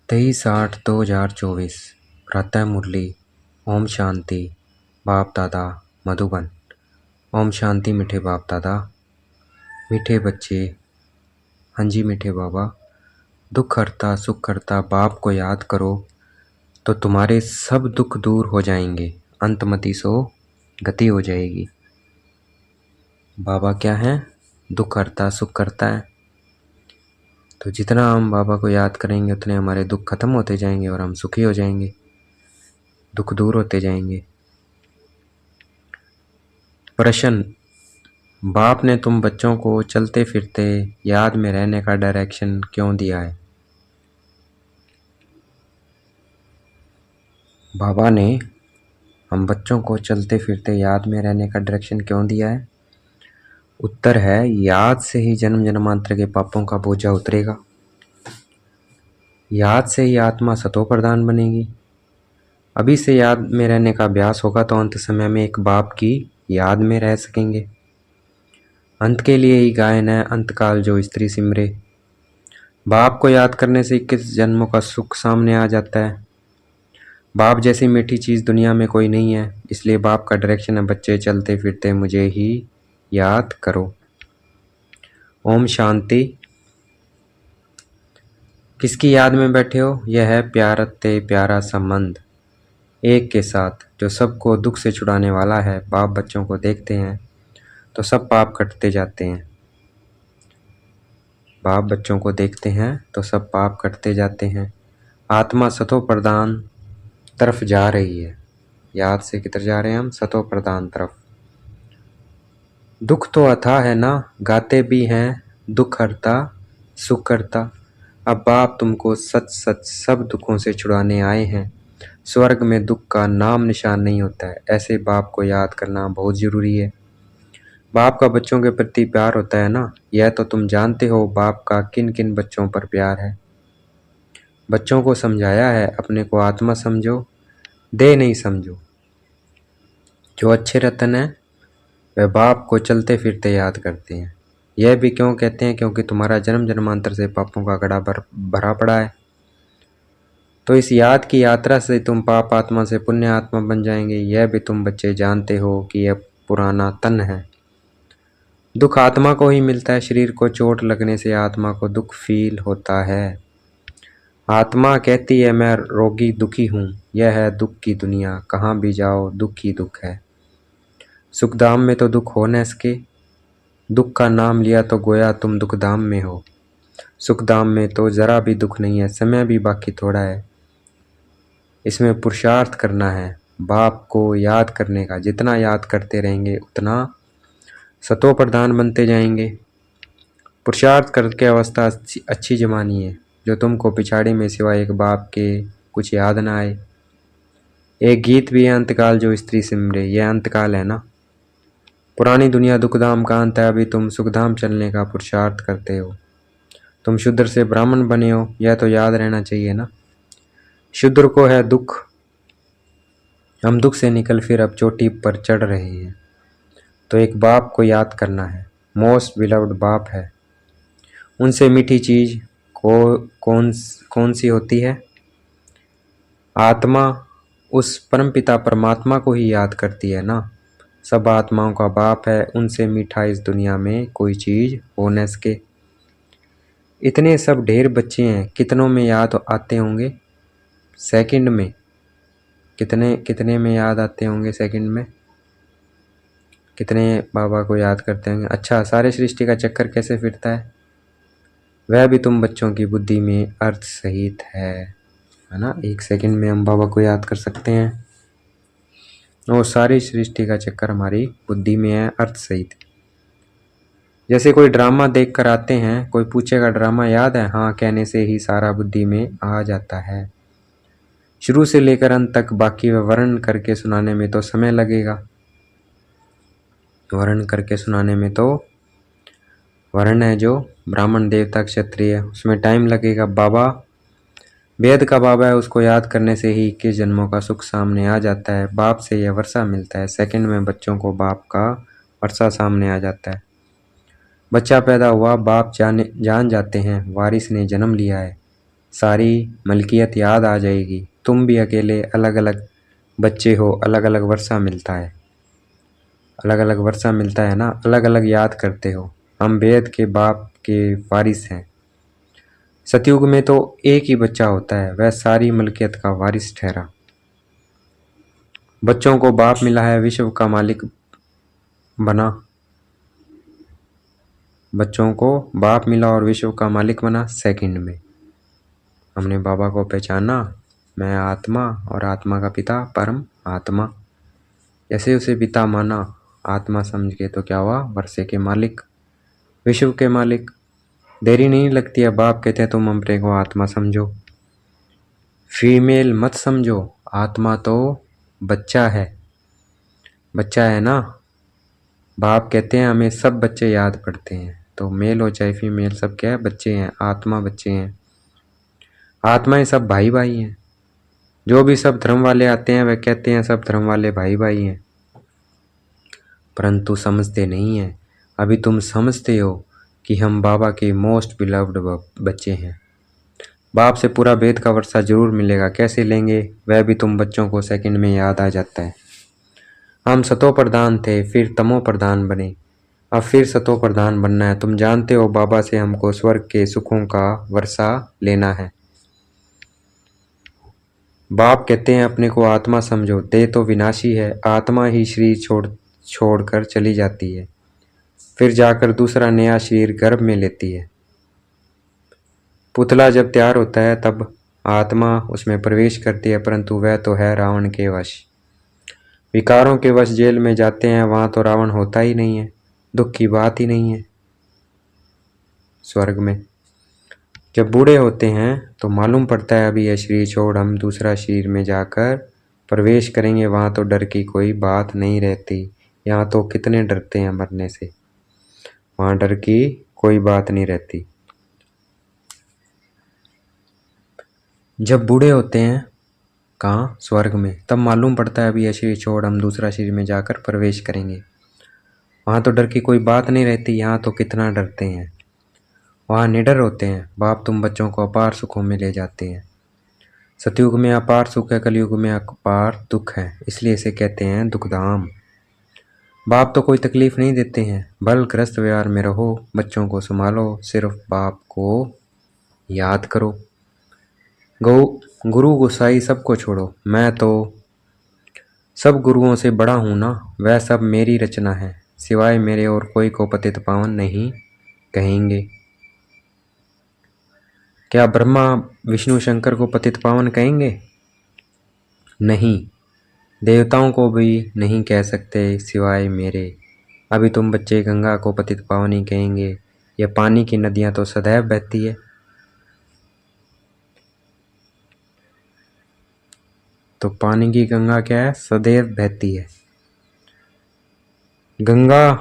23/8/2024 प्रातः मुरली। ओम शांति। बाप दादा मधुबन। ओम शांति मीठे बाप दादा, मीठे बच्चे। हाँ जी मीठे बाबा, दुख हरता सुख करता बाप को याद करो तो तुम्हारे सब दुख दूर हो जाएंगे, अंतमति सो गति हो जाएगी। बाबा क्या है? दुख हरता सुख करता है। तो जितना हम बाबा को याद करेंगे उतने हमारे दुख खत्म होते जाएंगे और हम सुखी हो जाएंगे, दुख दूर होते जाएंगे। प्रश्न: बाप ने तुम बच्चों को चलते फिरते याद में रहने का डायरेक्शन क्यों दिया है? बाबा ने हम बच्चों को चलते फिरते याद में रहने का डायरेक्शन क्यों दिया है? उत्तर है, याद से ही जन्म जन्मांतर के पापों का बोझा उतरेगा। याद से ही आत्मा सतो प्रधान बनेगी। अभी से याद में रहने का अभ्यास होगा तो अंत समय में एक बाप की याद में रह सकेंगे। अंत के लिए ही गायन है अंतकाल जो स्त्री सिमरे। बाप को याद करने से 21 जन्मों का सुख सामने आ जाता है। बाप जैसी मीठी चीज़ दुनिया में कोई नहीं है, इसलिए बाप का डायरेक्शन है, बच्चे चलते फिरते मुझे ही याद करो। ओम शांति। किसकी याद में बैठे हो? यह है प्यारते प्यारा संबंध एक के साथ जो सबको दुख से छुड़ाने वाला है। बाप बच्चों को देखते हैं तो सब पाप कटते जाते हैं। बाप बच्चों को देखते हैं तो सब पाप कटते जाते हैं। आत्मा सतो प्रधान तरफ जा रही है। याद से किधर जा रहे हैं हम? सतो प्रधान तरफ। दुख तो अथाह है ना, गाते भी हैं दुख हरता सुख करता। अब बाप तुमको सच सच सब दुखों से छुड़ाने आए हैं। स्वर्ग में दुख का नाम निशान नहीं होता है। ऐसे बाप को याद करना बहुत ज़रूरी है। बाप का बच्चों के प्रति प्यार होता है ना, यह तो तुम जानते हो बाप का किन किन बच्चों पर प्यार है। बच्चों को समझाया है, अपने को आत्मा समझो, देह नहीं समझो। जो अच्छे रतन है वह बाप को चलते फिरते याद करते हैं। यह भी क्यों कहते हैं? क्योंकि तुम्हारा जन्म जन्मांतर से पापों का घड़ा भरा पड़ा है। तो इस याद की यात्रा से तुम पाप आत्मा से पुण्य आत्मा बन जाएंगे। यह भी तुम बच्चे जानते हो कि यह पुराना तन है। दुख आत्मा को ही मिलता है। शरीर को चोट लगने से आत्मा को दुख फील होता है। आत्मा कहती है मैं रोगी दुखी हूँ। यह है दुख की दुनिया, कहाँ भी जाओ दुख ही दुख है। सुखधाम में तो दुख हो न सके। दुख का नाम लिया तो गोया तुम दुखधाम में हो। सुखधाम में तो जरा भी दुख नहीं है, समय भी बाकी थोड़ा है। इसमें पुरुषार्थ करना है बाप को याद करने का। जितना याद करते रहेंगे उतना सतो प्रधान बनते जाएंगे। पुरुषार्थ करके अवस्था अच्छी जमानी है जो तुमको पिछाड़ी में सिवाय एक बाप के कुछ याद ना आए। एक गीत भी है अंतकाल जो स्त्री सिमरे। यह अंतकाल है ना। पुरानी दुनिया दुखधाम का अंत है। अभी तुम सुखधाम चलने का पुरुषार्थ करते हो। तुम शूद्र से ब्राह्मण बने हो, यह तो याद रहना चाहिए ना। शूद्र को है दुख, हम दुख से निकल फिर अब चोटी पर चढ़ रहे हैं। तो एक बाप को याद करना है। मोस्ट बिलव्ड बाप है। उनसे मीठी चीज कौन सी होती है? आत्मा उस परमपिता परमात्मा को ही याद करती है ना। सब आत्माओं का बाप है, उनसे मीठा इस दुनिया में कोई चीज हो न सके। इतने सब ढेर बच्चे हैं, कितनों में याद आते होंगे? सेकंड में कितने में याद आते होंगे? सेकंड में कितने बाबा को याद करते होंगे? अच्छा, सारे सृष्टि का चक्कर कैसे फिरता है वह भी तुम बच्चों की बुद्धि में अर्थ सहित है ना। 1 सेकंड में हम बाबा को याद कर सकते हैं और सारी सृष्टि का चक्कर हमारी बुद्धि में है अर्थ सहित। जैसे कोई ड्रामा देख कर आते हैं, कोई पूछेगा ड्रामा याद है? हाँ कहने से ही सारा बुद्धि में आ जाता है। शुरू से लेकर अंत तक बाकी वर्णन करके सुनाने में तो समय लगेगा। वर्णन करके सुनाने में तो वर्ण है जो ब्राह्मण देवता क्षत्रिय, उसमें टाइम लगेगा। बाबा वेद का बाबा है, उसको याद करने से ही 21 जन्मों का सुख सामने आ जाता है। बाप से यह वर्षा मिलता है। सेकंड में बच्चों को बाप का वर्षा सामने आ जाता है। बच्चा पैदा हुआ, बाप जान जाते हैं वारिस ने जन्म लिया है। सारी मलकियत याद आ जाएगी। तुम भी अकेले अलग अलग बच्चे हो, अलग अलग वर्षा मिलता है, अलग अलग वर्षा मिलता है ना, अलग अलग याद करते हो। हम वेद के बाप के वारिस हैं। सतयुग में तो एक ही बच्चा होता है, वह सारी मलकियत का वारिस ठहरा। बच्चों को बाप मिला है, विश्व का मालिक बना। बच्चों को बाप मिला और विश्व का मालिक बना सेकंड में। हमने बाबा को पहचाना, मैं आत्मा और आत्मा का पिता परम आत्मा। जैसे उसे पिता माना आत्मा समझ के, तो क्या हुआ, वर्षे के मालिक, विश्व के मालिक। देरी नहीं लगती है, बाप कहते हैं तुम अपने को आत्मा समझो, फीमेल मत समझो। आत्मा तो बच्चा है, बच्चा है ना। बाप कहते हैं हमें सब बच्चे याद पड़ते हैं, तो मेल हो चाहे फीमेल, सब क्या है, बच्चे हैं, आत्मा बच्चे हैं। आत्माएं सब भाई भाई हैं। जो भी सब धर्म वाले आते हैं वह कहते हैं सब धर्म वाले भाई भाई हैं, परंतु समझते नहीं हैं। अभी तुम समझते हो कि हम बाबा के मोस्ट बिलव्ड बच्चे हैं। बाप से पूरा वेद का वर्षा जरूर मिलेगा, कैसे लेंगे वह भी तुम बच्चों को सेकंड में याद आ जाता है। हम सतो प्रधान थे, फिर तमो प्रधान बने, अब फिर सतो प्रधान बनना है। तुम जानते हो बाबा से हमको स्वर्ग के सुखों का वर्षा लेना है। बाप कहते हैं अपने को आत्मा समझो, देह तो विनाशी है, आत्मा ही शरीर छोड़कर चली जाती है, फिर जाकर दूसरा नया शरीर गर्भ में लेती है। पुतला जब तैयार होता है तब आत्मा उसमें प्रवेश करती है, परंतु वह तो है रावण के वश। विकारों के वश जेल में जाते हैं, वहां तो रावण होता ही नहीं है, दुख की बात ही नहीं है। स्वर्ग में जब बूढ़े होते हैं तो मालूम पड़ता है अभी यह शरीर छोड़ हम दूसरा शरीर में जाकर प्रवेश करेंगे, वहां तो डर की कोई बात नहीं रहती। यहाँ तो कितने डरते हैं मरने से, वहां डर की कोई बात नहीं रहती। जब बूढ़े होते हैं कहाँ, स्वर्ग में, तब मालूम पड़ता है अभी यह शरीर छोड़ हम दूसरा शरीर में जाकर प्रवेश करेंगे, वहां तो डर की कोई बात नहीं रहती। यहाँ तो कितना डरते हैं, वहाँ निडर होते हैं। बाप तुम बच्चों को अपार सुखों में ले जाते हैं। सतयुग में अपार सुख है, कलयुग में अपार दुख है, इसलिए इसे कहते हैं दुखधाम। बाप तो कोई तकलीफ नहीं देते हैं, बल ग्रस्त व्यवहार में रहो, बच्चों को संभालो, सिर्फ बाप को याद करो। गुरु गोसाई सबको छोड़ो, मैं तो सब गुरुओं से बड़ा हूं ना, वह सब मेरी रचना है, सिवाय मेरे और कोई को पतित पावन नहीं कहेंगे। क्या ब्रह्मा विष्णु शंकर को पतित पावन कहेंगे? नहीं, देवताओं को भी नहीं कह सकते सिवाय मेरे। अभी तुम बच्चे गंगा को पतित पावनी कहेंगे, यह पानी की नदियां तो सदैव बहती है। तो पानी की गंगा क्या है, सदैव बहती है। गंगा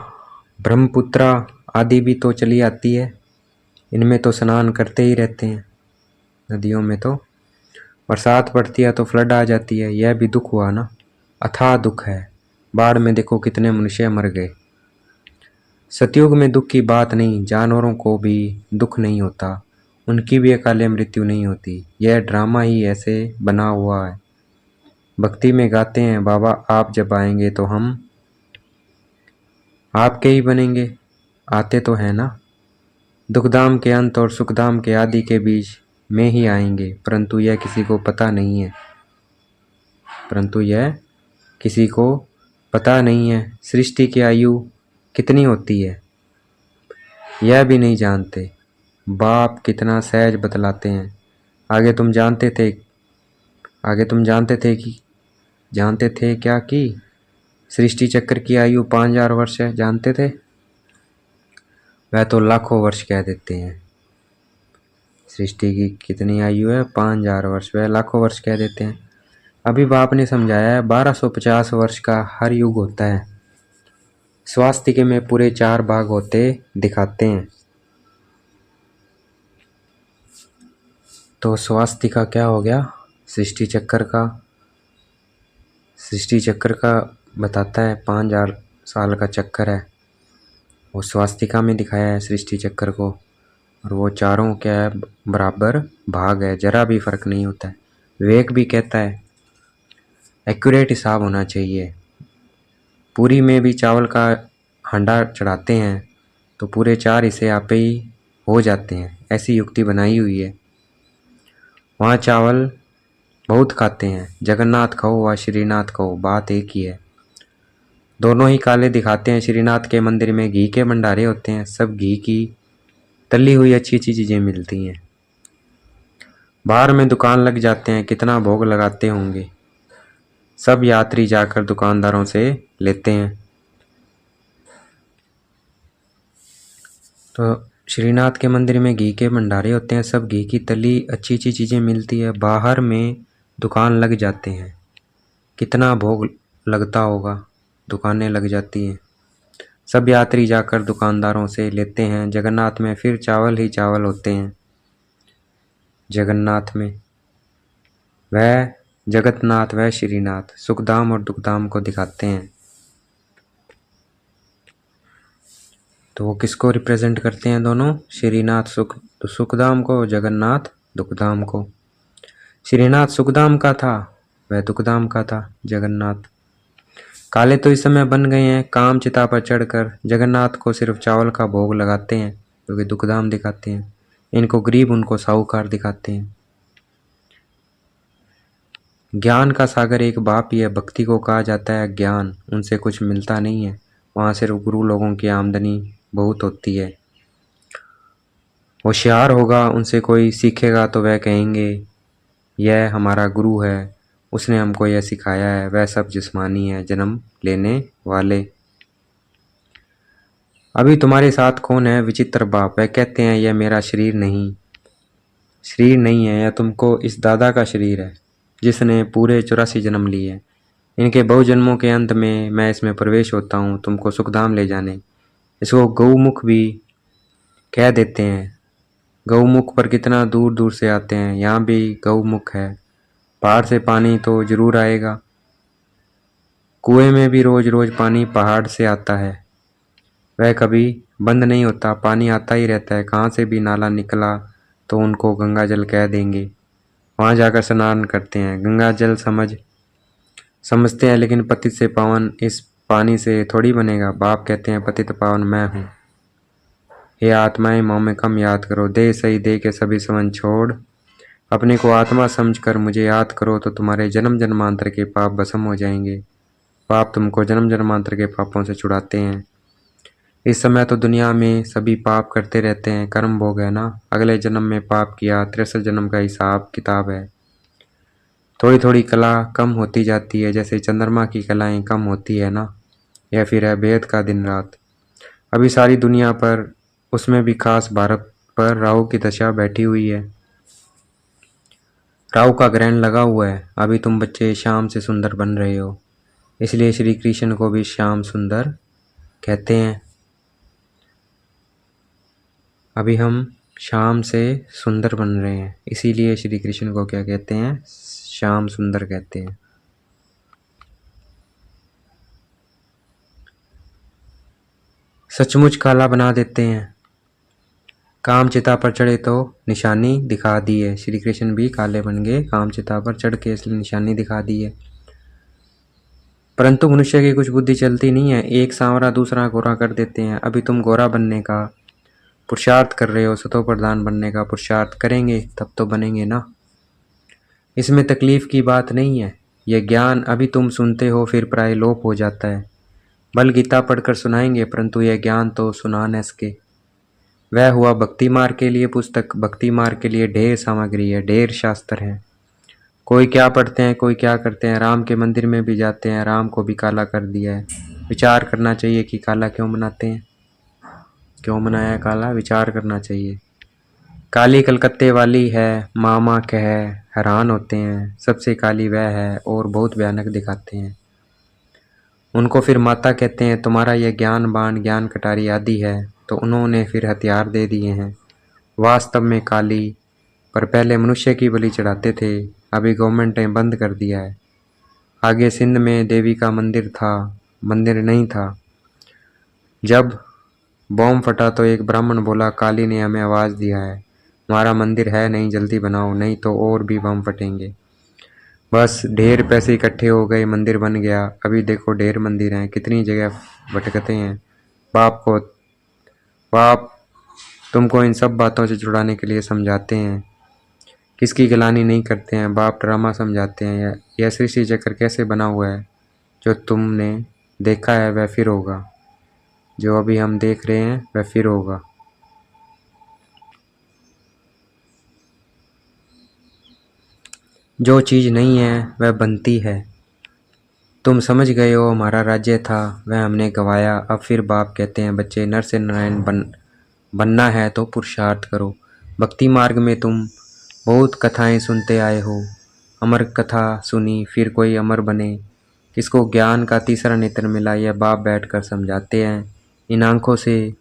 ब्रह्मपुत्रा आदि भी तो चली आती है, इनमें तो स्नान करते ही रहते हैं। नदियों में तो बरसात पड़ती है तो फ्लड आ जाती है, यह भी दुख हुआ ना, अथाह दुख है। बाढ़ में देखो कितने मनुष्य मर गए। सतयुग में दुख की बात नहीं, जानवरों को भी दुख नहीं होता, उनकी भी अकाले मृत्यु नहीं होती, यह ड्रामा ही ऐसे बना हुआ है। भक्ति में गाते हैं बाबा आप जब आएंगे तो हम आपके ही बनेंगे, आते तो है ना। दुखधाम के अंत और सुखधाम के आदि के बीच में ही आएंगे, परंतु यह किसी को पता नहीं है, परंतु यह किसी को पता नहीं है। सृष्टि की आयु कितनी होती है यह भी नहीं जानते। बाप कितना सहज बतलाते हैं। आगे तुम जानते थे जानते थे क्या कि सृष्टि चक्र की आयु 5000 वर्ष है, जानते थे? वह तो लाखों वर्ष कह देते हैं। सृष्टि की कितनी आयु है, 5000 वर्ष, वह लाखों वर्ष कह देते हैं। अभी बाप ने समझाया है 1250 वर्ष का हर युग होता है। स्वास्तिक में पूरे 4 भाग होते दिखाते हैं। तो स्वास्तिका क्या हो गया, सृष्टि चक्र का बताता है, 5000 साल का चक्कर है, वो स्वास्तिका में दिखाया है सृष्टि चक्र को। और वो चारों क्या है, बराबर भाग है, जरा भी फर्क नहीं होता है। विवेक भी कहता है एक्यूरेट हिसाब होना चाहिए। पूरी में भी चावल का हंडा चढ़ाते हैं तो पूरे 4 हिस्से आपे ही हो जाते हैं, ऐसी युक्ति बनाई हुई है। वहाँ चावल बहुत खाते हैं, जगन्नाथ कहो व श्रीनाथ कहो बात एक ही है। दोनों ही काले दिखाते हैं। श्रीनाथ के मंदिर में घी के भंडारे होते हैं, सब घी की तली हुई अच्छी अच्छी चीज़ें मिलती हैं। बाहर में दुकान लग जाते हैं, कितना भोग लगाते होंगे। सब यात्री जाकर दुकानदारों से लेते हैं। तो श्रीनाथ के मंदिर में घी के भंडारे होते हैं, सब घी की तली अच्छी अच्छी चीज़ें मिलती है। बाहर में दुकान लग जाते हैं, कितना भोग लगता होगा, दुकानें लग जाती हैं। सब यात्री जाकर दुकानदारों से लेते हैं। जगन्नाथ में फिर चावल ही चावल होते हैं। जगन्नाथ में वह जगतनाथ वह श्रीनाथ सुखधाम और दुखधाम को दिखाते हैं। तो वो किसको रिप्रेजेंट करते हैं दोनों? श्रीनाथ सुखधाम को, जगन्नाथ दुखधाम को। श्रीनाथ सुखधाम का था, वह दुखधाम का था जगन्नाथ। काले तो इस समय बन गए हैं, काम चिता पर चढ़कर जगन्नाथ को सिर्फ चावल का भोग लगाते हैं, क्योंकि दुखधाम दिखाते हैं। इनको गरीब, उनको साहूकार दिखाते हैं। ज्ञान का सागर एक बाप ही है। भक्ति को कहा जाता है ज्ञान, उनसे कुछ मिलता नहीं है। वहाँ सिर्फ गुरु लोगों की आमदनी बहुत होती है। होशियार होगा, उनसे कोई सीखेगा तो वह कहेंगे यह हमारा गुरु है, उसने हमको यह सिखाया है। वह सब जिस्मानी है, जन्म लेने वाले। अभी तुम्हारे साथ कौन है? विचित्र बाप। वह कहते हैं यह मेरा शरीर नहीं है, यह तुमको इस दादा का शरीर है, जिसने पूरे 84 जन्म लिए। इनके बहु जन्मों के अंत में मैं इसमें प्रवेश होता हूँ, तुमको सुखधाम ले जाने। इसको गौमुख भी कह देते हैं। गौमुख पर कितना दूर दूर से आते हैं, यहाँ भी गौमुख है। पहाड़ से पानी तो जरूर आएगा, कुएं में भी रोज रोज पानी पहाड़ से आता है, वह कभी बंद नहीं होता, पानी आता ही रहता है। कहाँ से भी नाला निकला तो उनको गंगा जल कह देंगे। वहाँ जाकर स्नान करते हैं। गंगा जल समझते हैं, लेकिन पतित से पावन इस पानी से थोड़ी बनेगा। बाप कहते हैं पतित पावन मैं हूँ। हे आत्माएं, मोह में कम याद करो, दे सही दे के सभी संबंध छोड़ अपने को आत्मा समझकर मुझे याद करो, तो तुम्हारे जन्म जन्मांतर के पाप भस्म हो जाएंगे। पाप तुमको जन्म जन्मांतर के पापों से छुड़ाते हैं। इस समय तो दुनिया में सभी पाप करते रहते हैं, कर्म भोग है ना। अगले जन्म में पाप किया, 63 जन्म का हिसाब किताब है। थोड़ी थोड़ी कला कम होती जाती है, जैसे चंद्रमा की कलाएं कम होती है ना, या फिर है भेद का दिन रात। अभी सारी दुनिया पर, उसमें भी खास भारत पर राहु की दशा बैठी हुई है। राहु का ग्रहण लगा हुआ है। अभी तुम बच्चे श्याम से सुंदर बन रहे हो, इसलिए श्री कृष्ण को भी श्याम सुंदर कहते हैं। अभी हम श्याम से सुंदर बन रहे हैं, इसीलिए श्री कृष्ण को क्या कहते हैं? श्याम सुंदर कहते हैं। सचमुच काला बना देते हैं। काम चिता पर चढ़े तो निशानी दिखा दी है। श्री कृष्ण भी काले बन गए, काम चिता पर चढ़ के इसलिए निशानी दिखा दी है। परंतु मनुष्य की कुछ बुद्धि चलती नहीं है, एक सांवरा दूसरा गोरा कर देते हैं। अभी तुम गोरा बनने का पुरुषार्थ कर रहे हो, सतो प्रधान बनने का पुरुषार्थ करेंगे तब तो बनेंगे ना। इसमें तकलीफ की बात नहीं है। यह ज्ञान अभी तुम सुनते हो, फिर प्राय लोप हो जाता है। बल गीता पढ़कर सुनाएंगे, परंतु यह ज्ञान तो सुना न सके। वह हुआ भक्ति मार्ग के लिए पुस्तक। भक्ति मार्ग के लिए ढेर सामग्री है, ढेर शास्त्र है। कोई क्या पढ़ते हैं, कोई क्या करते हैं। राम के मंदिर में भी जाते हैं, राम को भी काला कर दिया है। विचार करना चाहिए कि काला क्यों बनाते हैं, क्यों बनाया काला, विचार करना चाहिए। काली कलकत्ते वाली है, मामा कह हैरान होते हैं। सबसे काली वह है और बहुत भयानक दिखाते हैं। उनको फिर माता कहते हैं, तुम्हारा यह ज्ञान बाण ज्ञान कटारी आदि है, तो उन्होंने फिर हथियार दे दिए हैं। वास्तव में काली पर पहले मनुष्य की बलि चढ़ाते थे, अभी गवर्नमेंट ने बंद कर दिया है। आगे सिंध में देवी का मंदिर नहीं था। जब बॉम्ब फटा तो एक ब्राह्मण बोला, काली ने हमें आवाज दिया है, हमारा मंदिर है नहीं, जल्दी बनाओ नहीं तो और भी बम फटेंगे। बस ढेर पैसे इकट्ठे हो गए, मंदिर बन गया। अभी देखो ढेर मंदिर हैं, कितनी जगह भटकते हैं। बाप तुमको इन सब बातों से छुड़ाने के लिए समझाते हैं, किसकी गिलानी नहीं करते हैं। बाप ड्रामा समझाते हैं, यह सृष्टि चक्र कैसे बना हुआ है, जो तुमने देखा है वह फिर होगा, जो अभी हम देख रहे हैं वह फिर होगा। जो चीज़ नहीं है वह बनती है। तुम समझ गए हो, हमारा राज्य था वह हमने गंवाया। अब फिर बाप कहते हैं, बच्चे नर से नारायण बनना है तो पुरुषार्थ करो। भक्ति मार्ग में तुम बहुत कथाएं सुनते आए हो, अमर कथा सुनी फिर कोई अमर बने। किसको ज्ञान का तीसरा नेत्र मिला, यह बाप बैठकर समझाते हैं। इन आंखों से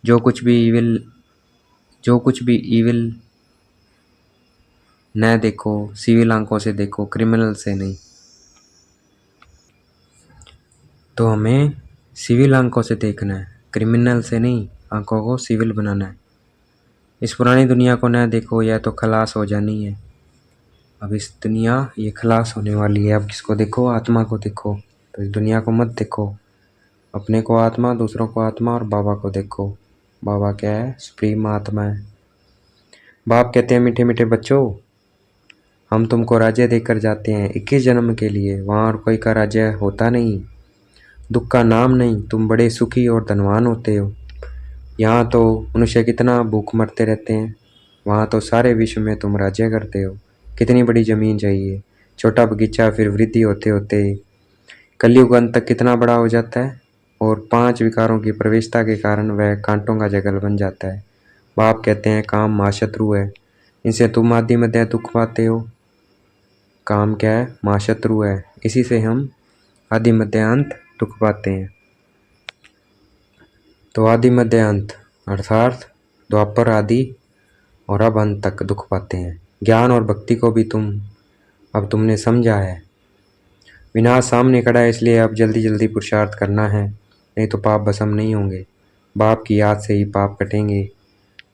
जो कुछ भी इविल न देखो, सिविल आंखों से देखो, क्रिमिनल से नहीं। तो हमें सिविल आंखों से देखना है, क्रिमिनल से नहीं। आंखों को सिविल बनाना है। इस पुरानी दुनिया को न देखो, यह तो खलास हो जानी है। अब इस दुनिया ये खलास होने वाली है। अब किसको देखो, आत्मा को देखो। तो इस दुनिया को मत देखो, अपने को आत्मा, दूसरों को आत्मा और बाबा को देखो। बाबा क्या है, सुप्रीम आत्मा है। बाप कहते हैं, मीठे मीठे बच्चों, हम तुमको राज्य देकर जाते हैं 21 जन्म के लिए। वहाँ और कोई का राज्य होता नहीं, दुख का नाम नहीं। तुम बड़े सुखी और धनवान होते हो। यहाँ तो मनुष्य कितना भूख मरते रहते हैं, वहाँ तो सारे विश्व में तुम राज्य करते हो। कितनी बड़ी जमीन चाहिए, छोटा बगीचा फिर वृद्धि होते होते कलयुग अंत तक कितना बड़ा हो जाता है, और 5 विकारों की प्रवेशता के कारण वह कांटों का जंगल बन जाता है। बाप कहते हैं, काम महाशत्रु है, इनसे तुम आदि मध्य दुख पाते हो। काम क्या है, महाशत्रु है, इसी से हम आदि मध्य अंत दुख पाते हैं। तो आदि मध्य अंत अर्थात द्वापर आदि और अब अंत तक दुख पाते हैं। ज्ञान और भक्ति को भी अब तुमने समझा है। विनाश सामने खड़ा है, इसलिए अब जल्दी जल्दी पुरुषार्थ करना है, नहीं तो पाप भस्म नहीं होंगे। बाप की याद से ही पाप कटेंगे।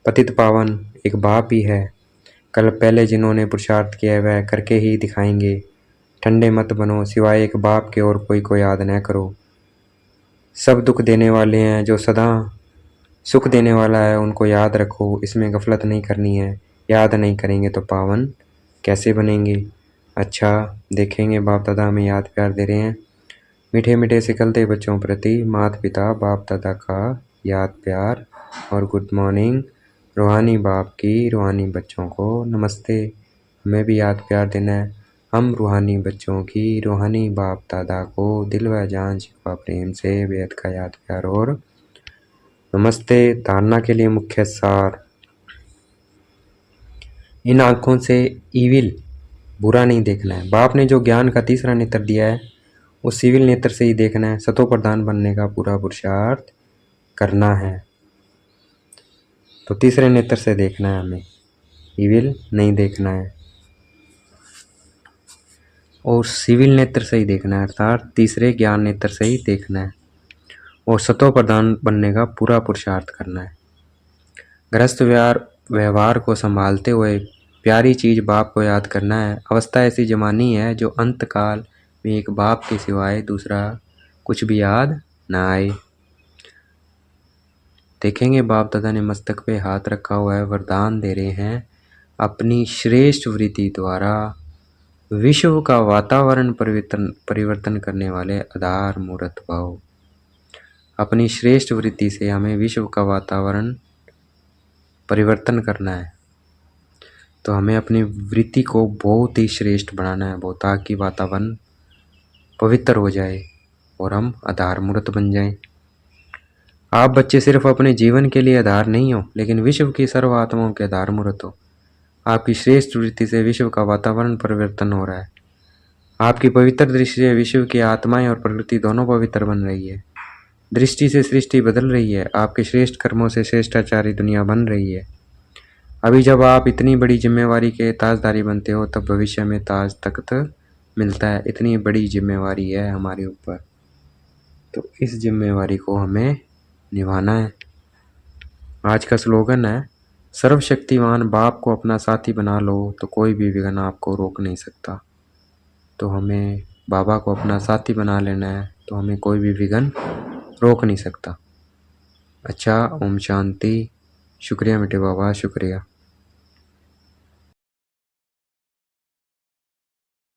पतित पावन एक बाप ही है। कल पहले जिन्होंने पुरुषार्थ किया है वह करके ही दिखाएंगे। ठंडे मत बनो, सिवाय एक बाप के और कोई को याद न करो। सब दुख देने वाले हैं, जो सदा सुख देने वाला है उनको याद रखो, इसमें गफलत नहीं करनी है। याद नहीं करेंगे तो पावन कैसे बनेंगे। अच्छा देखेंगे, बाप दादा हमें याद प्यार दे रहे हैं। मीठे मीठे सिकलते बच्चों प्रति माता पिता बाप दादा का याद प्यार और गुड मॉर्निंग। रूहानी बाप की रूहानी बच्चों को नमस्ते। हमें भी याद प्यार देना है। हम रूहानी बच्चों की रूहानी बाप दादा को दिल व जान शिकवा प्रेम से बेहद का याद प्यार और नमस्ते। धारणा के लिए मुख्य सार, इन आँखों से ईविल बुरा नहीं देखना है। बाप ने जो ज्ञान का तीसरा नेत्र दिया है उस सिविल नेत्र से ही देखना है। सतो प्रधान बनने का पूरा पुरुषार्थ करना है। तो तीसरे नेत्र से देखना है, हमें ईविल नहीं देखना है और सिविल नेत्र से ही देखना है, अर्थात तीसरे ज्ञान नेत्र से ही देखना है और सतो प्रधान बनने का पूरा पुरुषार्थ करना है। गृहस्थ व्यवहार को संभालते हुए प्यारी चीज़ बाप को याद करना है। अवस्था ऐसी जमानी है जो अंत काल में एक बाप के सिवाय दूसरा कुछ भी याद ना आए। देखेंगे बाप दादा ने मस्तक पे हाथ रखा हुआ है, वरदान दे रहे हैं, अपनी श्रेष्ठ वृत्ति द्वारा विश्व का वातावरण परिवर्तन करने वाले आधार मूर्त भाव। अपनी श्रेष्ठ वृत्ति से हमें विश्व का वातावरण परिवर्तन करना है। तो हमें अपनी वृत्ति को बहुत ही श्रेष्ठ बनाना है, बहुत, ताकि वातावरण पवित्र हो जाए और हम आधार मूर्त बन जाएं। आप बच्चे सिर्फ अपने जीवन के लिए आधार नहीं हो, लेकिन विश्व की सर्व आत्माओं के आधार मूर्त हो। आपकी श्रेष्ठ वृत्ति से विश्व का वातावरण परिवर्तन हो रहा है। आपकी पवित्र दृष्टि से विश्व की आत्माएं और प्रकृति दोनों पवित्र बन रही है। दृष्टि से सृष्टि बदल रही है। आपके श्रेष्ठ कर्मों से श्रेष्ठाचारी दुनिया बन रही है। अभी जब आप इतनी बड़ी जिम्मेवारी के ताजदारी बनते हो तब भविष्य में ताज तख्त मिलता है। इतनी बड़ी जिम्मेवारी है हमारे ऊपर, तो इस जिम्मेवारी को हमें निभाना है। आज का स्लोगन है, सर्वशक्तिमान बाप को अपना साथी बना लो तो कोई भी विघ्न आपको रोक नहीं सकता। तो हमें बाबा को अपना साथी बना लेना है, तो हमें कोई भी विघ्न रोक नहीं सकता। अच्छा, ओम शांति। शुक्रिया बेटे बाबा, शुक्रिया।